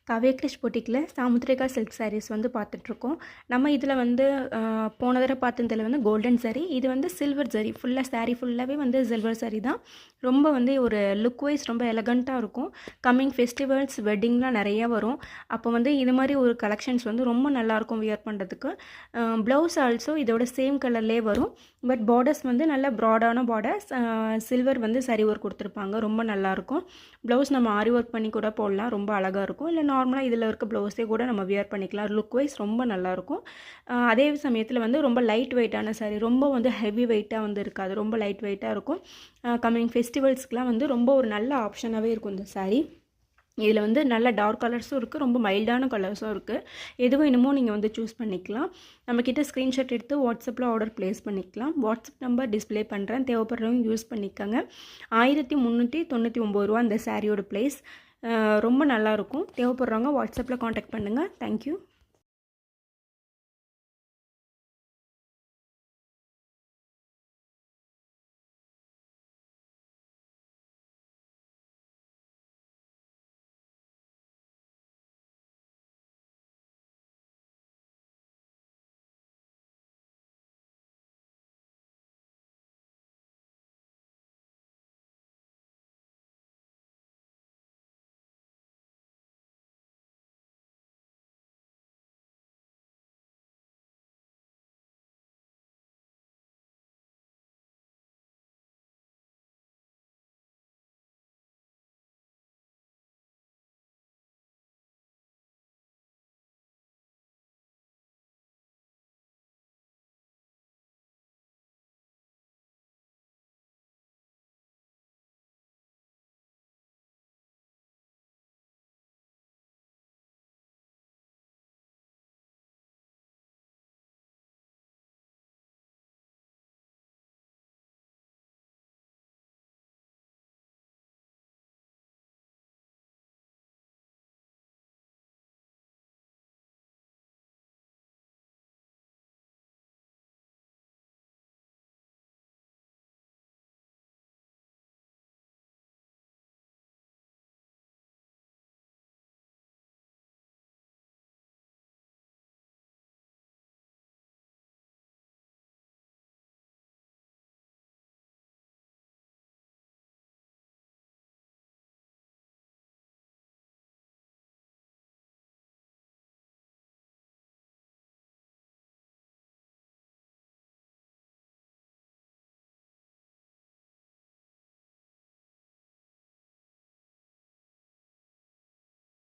Kavya Girish பொட்டிக்கில் Samudrika silk saris வந்து பார்த்துட்ருக்கோம். நம்ம இதில் வந்து போன தடவை பார்த்ததில் வந்து கோல்டன் சாரீ, இது வந்து சில்வர் சாரீ. ஃபுல்லாக சாரீ ஃபுல்லாகவே வந்து சில்வர் சாரீ தான். ரொம்ப வந்து ஒரு லுக் வைஸ் ரொம்ப எலகண்ட்டாக இருக்கும். கம்மிங் ஃபெஸ்டிவல்ஸ் வெட்டிங்லாம் நிறையா வரும். அப்போ வந்து இது மாதிரி ஒரு கலெக்ஷன்ஸ் வந்து ரொம்ப நல்லாயிருக்கும் வியர் பண்ணுறதுக்கு. ப்ளவுஸ் ஆல்சோ இதோட சேம் கலர்லேயே வரும். பட் பார்டர்ஸ் வந்து நல்ல ப்ராடான பார்டர்ஸ், சில்வர் வந்து சரி ஒர்க் கொடுத்துருப்பாங்க. ரொம்ப நல்லாயிருக்கும். ப்ளவுஸ் நம்ம ஆரி ஒர்க் பண்ணி கூட போடலாம், ரொம்ப அழகாக இருக்கும். இல்லை நார்மலாக இதில் இருக்க ப்ளவுஸே கூட நம்ம வியர் பண்ணிக்கலாம். லுக் வைஸ் ரொம்ப நல்லாயிருக்கும். அதே சமயத்தில் வந்து ரொம்ப லைட் வெயிட்டான சாரீ, ரொம்ப வந்து ஹெவி வெயிட்டாக வந்து இருக்காது, ரொம்ப லைட் வெயிட்டாக இருக்கும். கம்மிங் ஃபெஸ்டிவல்ஸ்க்கெலாம் வந்து ரொம்ப ஒரு நல்ல ஆப்ஷனாகவே இருக்கும் இந்த சாரீ. இதில் வந்து நல்ல டார்க் கலர்ஸும் இருக்குது, ரொம்ப மைல்டான கலர்ஸும் இருக்குது. எதுவும் இன்னமும் நீங்கள் வந்து சூஸ் பண்ணிக்கலாம். நம்மக்கிட்ட ஸ்க்ரீன்ஷாட் எடுத்து வாட்ஸ்அப்பில் ஆர்டர் ப்ளேஸ் பண்ணிக்கலாம். வாட்ஸ்அப் நம்பர் டிஸ்பிளே பண்ணுறேன், தேவைப்படுறவங்க யூஸ் பண்ணிக்கோங்க. 1399 ரூபா அந்த சாரியோட ப்ரைஸ். ரொம்ப நல்லாயிருக்கும். தேவைப்படுறவங்க வாட்ஸ்அப்பில் காண்டாக்ட் பண்ணுங்கள். தேங்க்யூ.